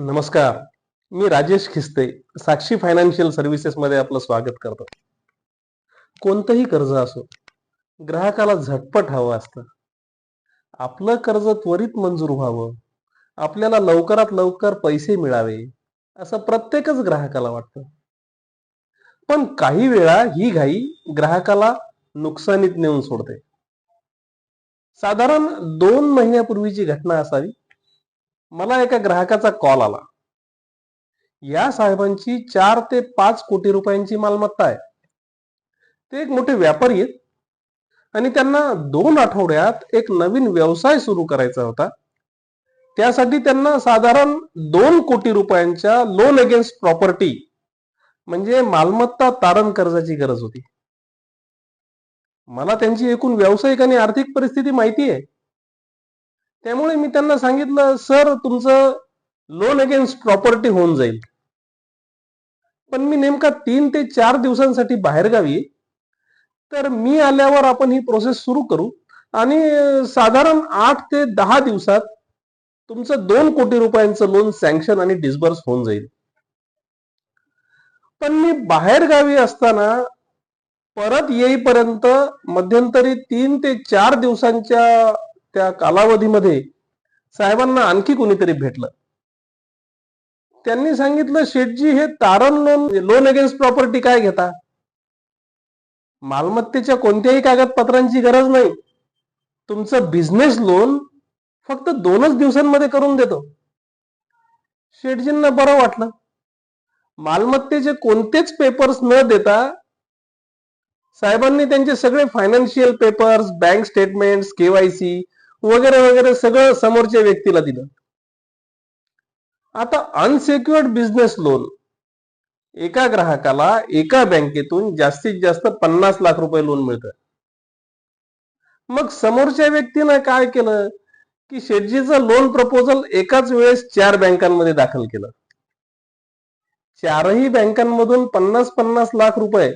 नमस्कार. मी राजेश खिस्ते, साक्षी financial services मध्ये आपलं स्वागत करतो. कोणतंही कर्ज असो, ग्राहकाला झटपट हवं असतं. आपलं कर्ज त्वरित मंजूर व्हावं, आपल्याला लवकरात लवकर पैसे मिळावे, असं प्रत्येकच ग्राहकाला वाटतं. पण काही वेळा ही घाई ग्राहकाला नुकसानीत नेऊन सोडते. साधारण 2 महिन्यापूर्वीची घटना असावी. मला एका ग्राहकाचा कॉल आला. या साहेबांची 4 ते 5 कोटी रुपयांची मालमत्ता आहे. ते एक मोठे व्यापारी आहेत आणि त्यांना 2 आठवड्यात एक नवीन व्यवसाय सुरू करायचा होता. त्यासाठी त्यांना साधारण 2 कोटी रुपयांच्या लोन अगेन्स्ट प्रॉपर्टी म्हणजे मालमत्ता तारण कर्जाची गरज होती. मला त्यांची एकूण व्यावसायिक आणि आर्थिक परिस्थिती माहिती आहे. त्यामुळे मी त्यांना सांगितलं, सर तुमचं लोन अगेन्स्ट प्रॉपर्टी होऊन जाईल, पण मी नेमका 3 ते 4 दिवसांसाठी बाहेरगावी आहे. तर मी आल्यावर आपण ही प्रोसेस सुरू करू आणि साधारण 8 ते 10 दिवसात तुमचं 2 कोटी रुपयांचं लोन सँक्शन आणि डिस्बर्स होऊन जाईल. पण मी बाहेर गावी असताना परत येईपर्यंत मध्यंतरी 3 ते 4 दिवसांच्या त्या कालावधीमध्ये साहेबांना आणखी कोणीतरी भेटलं. त्यांनी सांगितलं, शेठजी हे तारण लोन अगेन्स्ट प्रॉपर्टी काय घेता? मालमत्तेच्या कोणत्याही कागदपत्रांची गरज नाही. तुमचं बिझनेस लोन फक्त 2च दिवसांमध्ये करून देतो. शेठजींना बरं वाटलं. मालमत्तेचे कोणतेच पेपर्स न देता साहेबांनी त्यांचे सगळे financial papers, bank statements, KYC वगैरे वगैरे सगळं समोरच्या व्यक्तीला दिलं. आता अनसेक्युअर्ड बिझनेस लोन एका ग्राहकाला एका बँकेतून जास्तीत जास्त 50 लाख रुपये लोन मिळतं. मग समोरच्या व्यक्तीनं काय केलं की शेठजीचं लोन प्रपोजल एकाच वेळेस 4 बँकांमध्ये दाखल केलं. 4ही बँकांमधून 50-50 लाख रुपये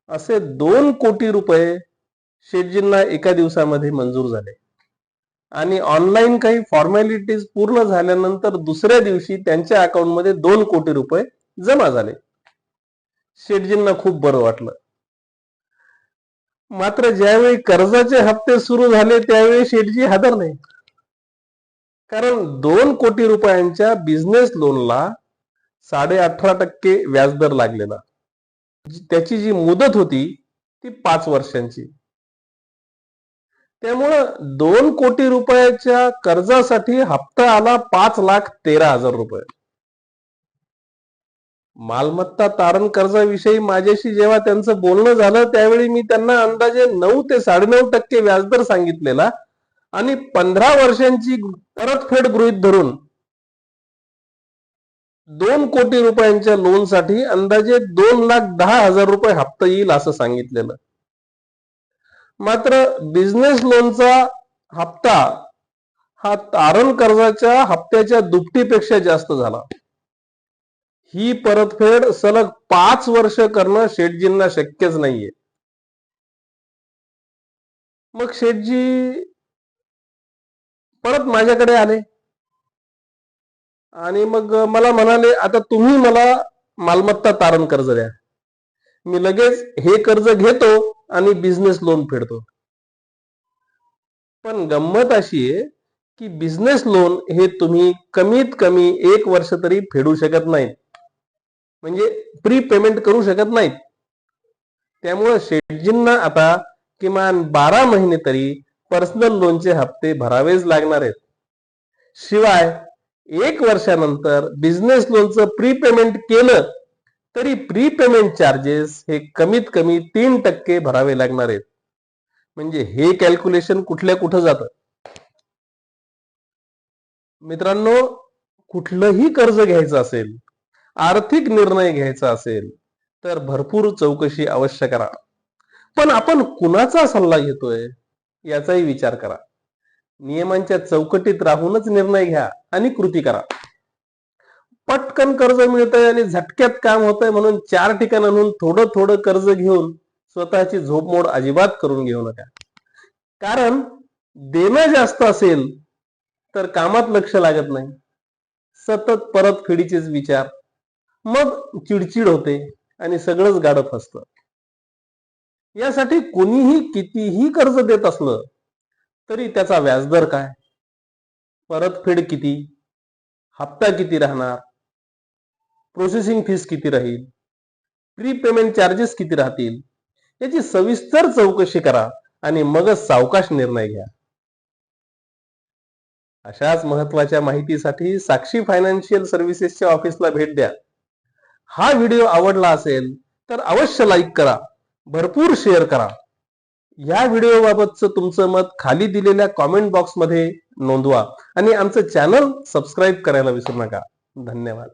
असे 2 कोटी रुपये शेठजींना एका दिवसामध्ये मंजूर झाले. आणि ऑनलाईन काही फॉर्मॅलिटीज पूर्ण झाल्यानंतर दुसऱ्या दिवशी त्यांच्या अकाउंटमध्ये 2 कोटी रुपये जमा झाले. शेठजींना खूप बरं वाटलं. मात्र ज्यावेळी कर्जाचे हप्ते सुरू झाले त्यावेळी शेठजी हादरले. कारण 2 कोटी रुपयांच्या बिझनेस लोनला 18.5% व्याजदर लागलेला. त्याची जी मुदत होती ती 5 वर्षांची. त्यामुळं 2 कोटी रुपयाच्या कर्जासाठी हप्ता आला 5,13,000 रुपये. मालमत्ता तारण कर्जाविषयी माझ्याशी जेव्हा त्यांचं बोलणं झालं त्यावेळी मी त्यांना अंदाजे 9 ते 9.5% व्याजदर सांगितलेला आणि 15 वर्षांची परतफेड गृहीत धरून 2 कोटी रुपयांच्या लोनसाठी अंदाजे 2,10,000 रुपये हप्ता येईल असं सांगितलेलं. मात्र बिझनेस लोनचा हप्ता हा तारण कर्जाच्या हप्त्याच्या दुपटीपेक्षा जास्त झाला. ही परतफेड सलग 5 वर्ष करणं शेठजींना शक्यच नाहीये. मग शेठजी परत माझ्याकडे आले आणि मग मला म्हणाले, आता तुम्ही मला मालमत्ता तारण कर्ज द्या. मी लगेच हे कर्ज घेतो आणि बिझनेस लोन फेडतो. पण गंमत अशी आहे की बिझनेस लोन हे तुम्ही कमीत कमी 1 वर्ष तरी फेडू शकत नाहीत, म्हणजे प्री पेमेंट करू शकत नाहीत. त्यामुळे शेठजींना आता किमान 12 महिने तरी पर्सनल लोनचे हप्ते भरावेच लागणार आहेत. शिवाय 1 वर्षानंतर बिझनेस लोनचं प्री पेमेंट केलं तरी प्री पेमेंट चार्जेस हे कमीत कमी 3% भरावे लागणार आहेत. म्हणजे हे कॅल्क्युलेशन कुठल्या कुठं जातं. मित्रांनो, कुठलंही कर्ज घ्यायचं असेल, आर्थिक निर्णय घ्यायचा असेल तर भरपूर चौकशी अवश्य करा. पण आपण कुणाचा सल्ला घेतोय याचाही विचार करा. नियमांच्या चौकटीत राहूनच निर्णय घ्या आणि कृती करा. पटकन कर्ज मिळतंय आणि झटक्यात काम होतंय म्हणून 4 ठिकाणांहून थोडं थोडं कर्ज घेऊन स्वतःची झोपमोड अजिबात करून घेऊ नका. कारण देणं जास्त असेल तर कामात लक्ष लागत नाही. सतत परतफेडीचेच विचार, मग चिडचिड होते आणि सगळंच गाडं फसतं. यासाठी कोणीही कितीही कर्ज देत असलं तरी त्याचा व्याजदर काय, परतफेड किती, हप्ता किती राहणार, प्रोसेसिंग फीस किती राहील, प्रीपेमेंट चार्जेस किती राहतील, याची सविस्तर चौकशी करा आणि मगच सावकाश निर्णय घ्या. अशाच महत्वाच्या माहितीसाठी साक्षी फायनान्शियल सर्व्हिसेसच्या ऑफिसला भेट द्या. हा व्हिडिओ आवडला असेल तर अवश्य लाईक करा, भरपूर शेअर करा. या व्हिडिओ बाबतचं तुमचं मत खाली दिलेल्या कॉमेंट बॉक्समध्ये नोंदवा आणि आमचं चॅनल सबस्क्राईब करायला विसरू नका. धन्यवाद.